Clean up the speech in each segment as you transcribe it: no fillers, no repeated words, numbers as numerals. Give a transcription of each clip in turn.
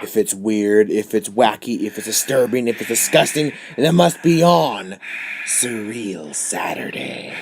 If it's weird, if it's wacky, if it's disturbing, if it's disgusting, then it must be on Surreal Saturday.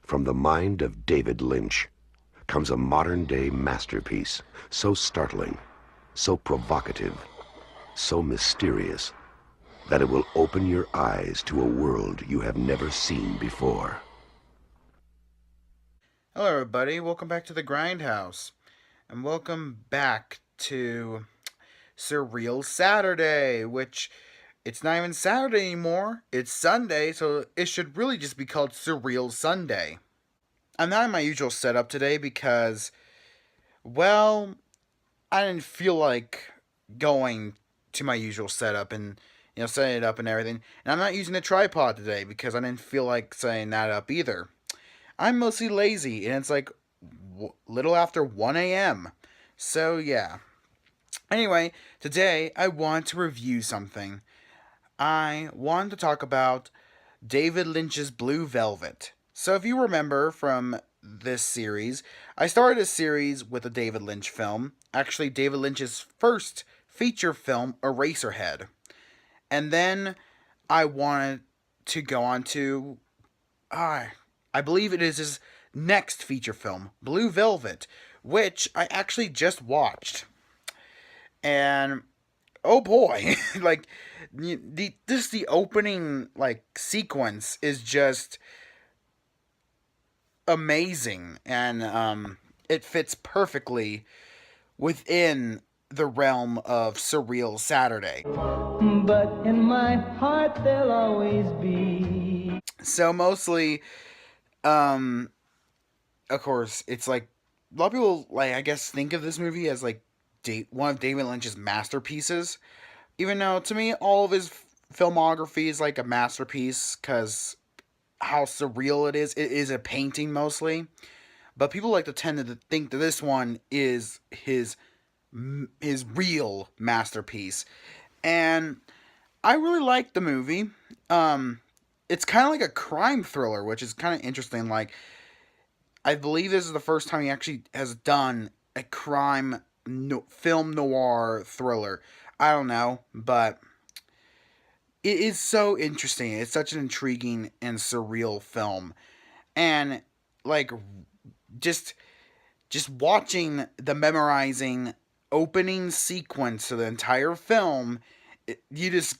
From the mind of David Lynch comes a modern-day masterpiece, so startling, so provocative, so mysterious, that it will open your eyes to a world you have never seen before. Hello, everybody. Welcome back to the Grindhouse. And welcome back to Surreal Saturday, which it's not even Saturday anymore. It's Sunday, so it should really just be called Surreal Sunday. I'm not in my usual setup today because, well, I didn't feel like going to my usual setup and setting it up and everything. And I'm not using a tripod today because I didn't feel like setting that up either. I'm mostly lazy, and it's like little after 1 a.m. So, yeah. Anyway, today I want to review something. I want to talk about David Lynch's Blue Velvet. So, if you remember from this series, I started a series with a David Lynch film. Actually, David Lynch's first feature film, Eraserhead. And then I wanted to go on to I believe it is his next feature film, Blue Velvet, which I actually just watched. And oh boy, like the opening sequence is just amazing, and it fits perfectly within the realm of Surreal Saturday. But in my heart there'll always be. So mostly um of course, it's like a lot of people I guess think of this movie as one of David Lynch's masterpieces. Even though to me all of his filmography is like a masterpiece because how surreal it is. It is a painting mostly, but people like to tend to think that this one is his real masterpiece. And I really like the movie. It's kind of like a crime thriller, which is kind of interesting. Like I believe this is the first time he actually has done a film noir thriller. I don't know, but it is so interesting. It's such an intriguing and surreal film, and like just just watching the memorizing opening sequence of the entire film, you just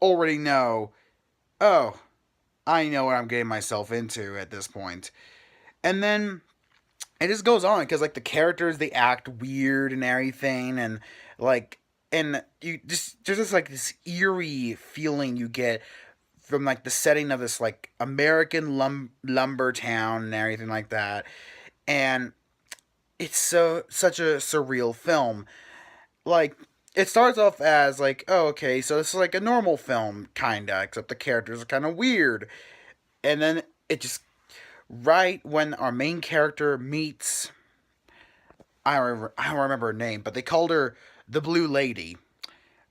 already know. Oh, I know what I'm getting myself into at this point, and then it just goes on because the characters they act weird and everything, and and you just there's just this eerie feeling you get from the setting of this American lumber town and everything like that, and it's such a surreal film. Like it starts off as oh, okay, so this is a normal film kinda, except the characters are kind of weird, and then it just right when our main character meets I don't remember her name, but they called her the Blue Lady.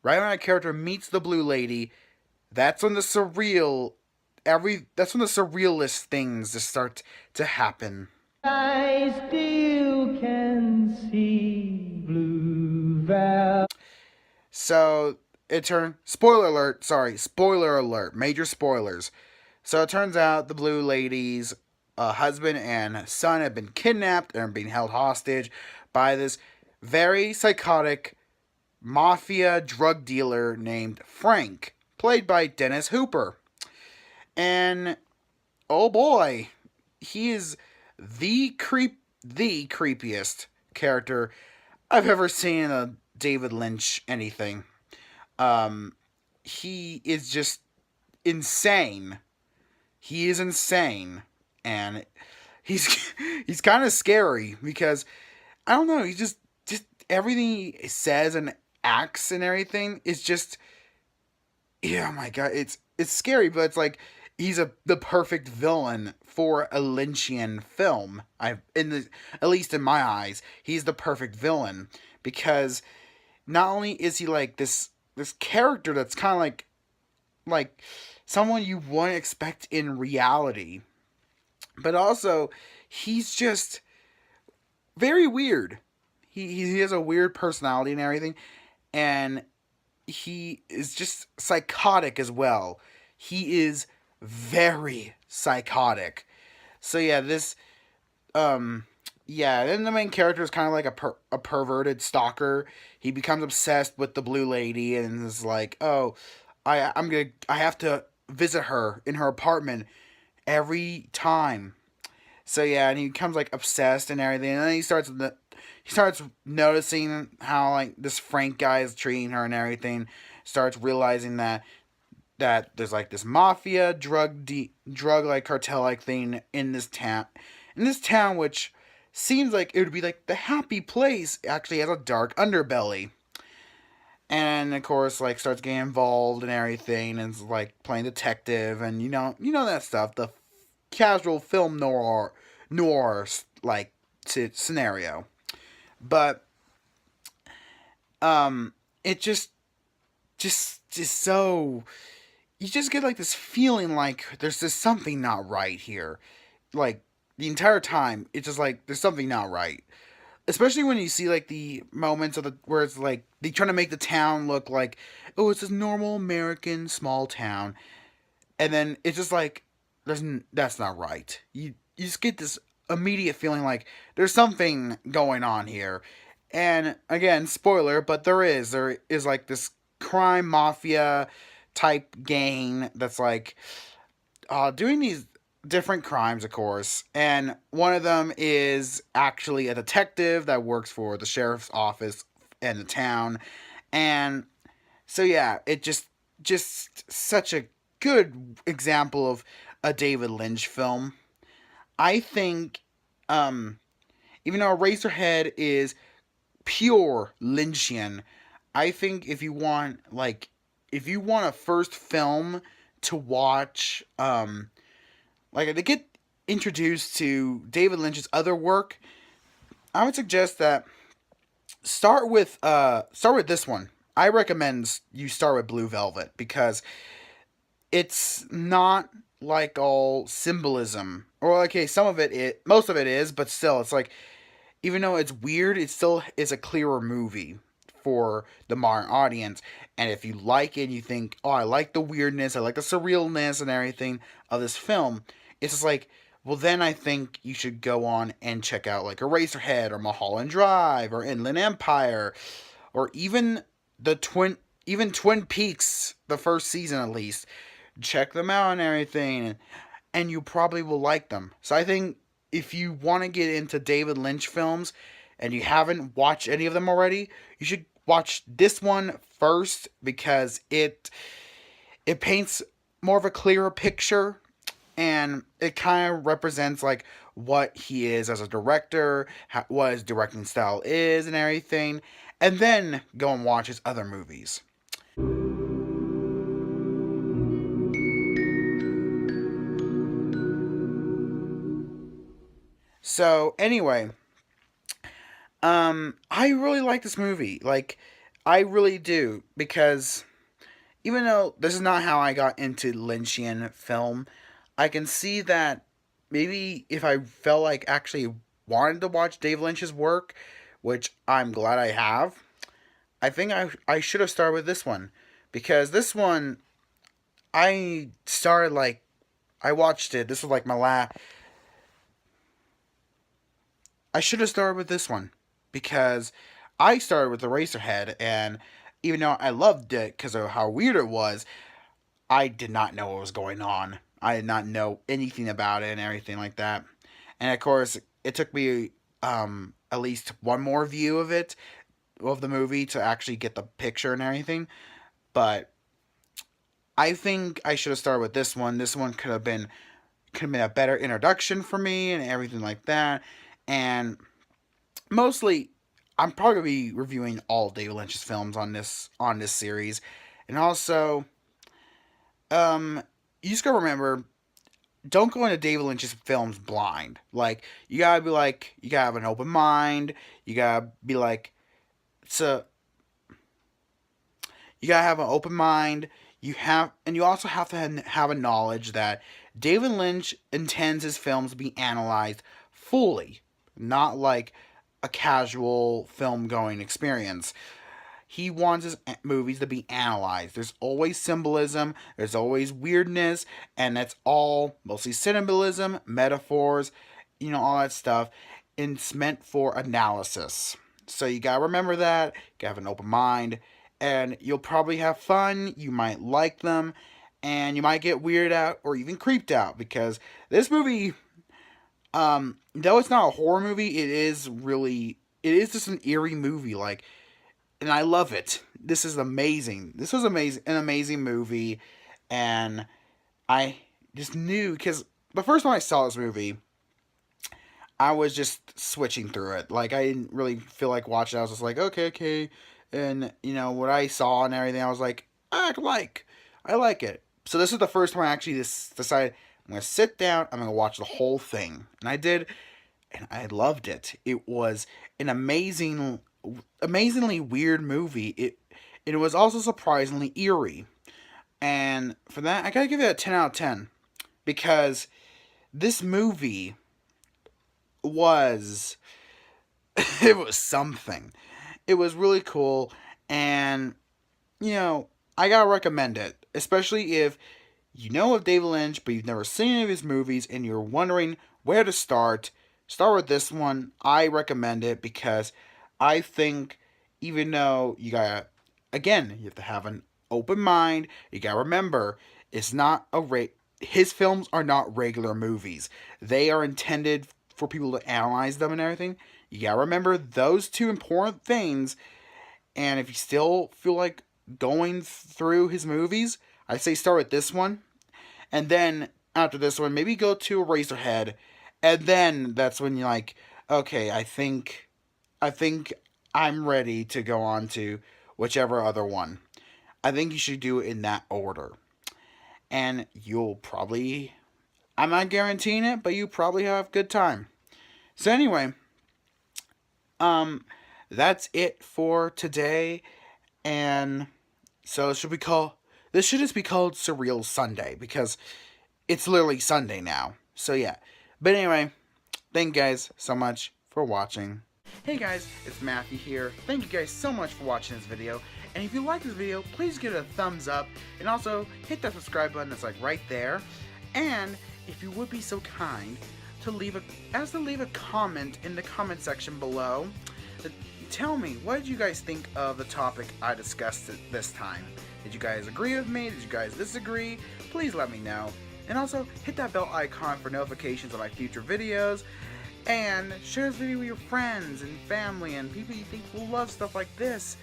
Right when our character meets the Blue Lady, that's when the surrealist things just start to happen. I still can see Blue Valley. So it turned spoiler alert, major spoilers. So it turns out the Blue Lady's husband and son have been kidnapped and are being held hostage by this very psychotic mafia drug dealer named Frank, played by Dennis Hooper. And oh boy, he is the creepiest character I've ever seen in a David Lynch anything. He is just insane. He is insane, and he's he's kind of scary because I don't know. He's just everything he says and acts and everything is just yeah. Oh my god, it's scary, but it's he's the perfect villain for a Lynchian film. At least in my eyes, he's the perfect villain because not only is he this character that's kind of like someone you wouldn't expect in reality, but also he's just very weird. He has a weird personality and everything, and he is just psychotic as well. He is very psychotic. So yeah, then the main character is kind of like a perverted stalker. He becomes obsessed with the blue lady and is like, "Oh, I have to visit her in her apartment every time." So yeah, and he becomes like obsessed and everything, and then he starts noticing how like this Frank guy is treating her and everything. Starts realizing that there's like this mafia drug like cartel like thing in this town, which seems like it would be like the happy place, actually has a dark underbelly. And of course, like starts getting involved and everything, and is like playing detective, and you know that stuff, the casual film noir like scenario. But it just so, you just get like this feeling like there's just something not right here. Like the entire time, it's just like there's something not right. Especially when you see like the moments of the where it's like they trying to make the town look like, oh, it's this normal American small town, and then it's just like that's not right. You just get this immediate feeling like there's something going on here. And again, spoiler, but there is like this crime mafia type gang that's like doing these different crimes, of course, and one of them is actually a detective that works for the sheriff's office in the town. And so yeah, it just such a good example of a David Lynch film. I think, even though Eraserhead is pure Lynchian, I think if you want a first film to watch, like to get introduced to David Lynch's other work, I would suggest that start with this one. I recommend you start with Blue Velvet because it's not like all symbolism, or okay, most of it is, but still, it's like even though it's weird, it still is a clearer movie for the modern audience. And if you like it, you think, oh, I like the weirdness, I like the surrealness and everything of this film, it's just like, well, then I think you should go on and check out like Eraserhead or Mulholland Drive or Inland Empire or even Twin Peaks, the first season at least. Check them out and everything, and you probably will like them. So I think if you want to get into David Lynch films and you haven't watched any of them already, you should watch this one first because it paints more of a clearer picture, and it kind of represents like what he is as a director, what his directing style is and everything, and then go and watch his other movies. So anyway, I really like this movie. Like, I really do, because even though this is not how I got into Lynchian film, I can see that maybe if I felt like actually wanted to watch Dave Lynch's work, which I'm glad I have, I think I should have started with this one. Because this one, I started like, I watched it, this was like my last, I should have started with this one. Because I started with Eraserhead, and even though I loved it because of how weird it was, I did not know what was going on. I did not know anything about it and everything like that. And of course, it took me at least one more view of the movie, to actually get the picture and everything. But I think I should have started with this one. This one could have been a better introduction for me and everything like that. And mostly, I'm probably gonna be reviewing all David Lynch's films on this series, and also, you just gotta remember, don't go into David Lynch's films blind. Like, you gotta have an open mind. You gotta be like, you gotta have an open mind. And you also have to have a knowledge that David Lynch intends his films to be analyzed fully, not like a casual film going experience. he wants his movies to be analyzed. There's always symbolism, there's always weirdness, and that's all mostly symbolism, metaphors, all that stuff. And it's meant for analysis. So you gotta remember that, you gotta have an open mind, and you'll probably have fun, you might like them, and you might get weirded out or even creeped out, because this movie, though it's not a horror movie, it is just an eerie movie, and I love it. This is amazing. This was an amazing movie, and I just knew, because the first time I saw this movie, I was just switching through it. I didn't really feel like watching it. I was just like, okay. And, what I saw and everything, I was like, I like it. So this is the first time I actually decided I'm going to sit down, I'm going to watch the whole thing. And I did, and I loved it. It was an amazingly weird movie. It was also surprisingly eerie. And for that, I got to give it a 10 out of 10. Because this movie was it was something. It was really cool, and I gotta recommend it, especially if you know of David Lynch but you've never seen any of his movies and you're wondering where to start with this one. I recommend it because I think, even though you have to have an open mind, you gotta remember it's not his films are not regular movies. They are intended for people to analyze them and everything. You gotta remember those two important things. And if you still feel like going through his movies, I say start with this one. And then after this one, maybe go to Eraserhead. And then that's when you're like, okay, I think I'm ready to go on to whichever other one. I think you should do it in that order. And you'll probably, I'm not guaranteeing it, but you probably have a good time. So anyway, that's it for today. And so this should just be called Surreal Sunday, because it's literally Sunday now. So yeah. But anyway, thank you guys so much for watching. Hey guys, it's Matthew here. Thank you guys so much for watching this video. And if you like this video, please give it a thumbs up. And also, hit that subscribe button that's right there. And if you would be so kind to leave a comment in the comment section below. Tell me, what did you guys think of the topic I discussed this time? Did you guys agree with me? Did you guys disagree? Please let me know. And also, hit that bell icon for notifications of my future videos. And share this video with your friends and family and people you think will love stuff like this.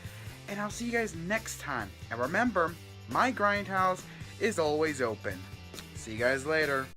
And I'll see you guys next time. And remember, my grindhouse is always open. See you guys later.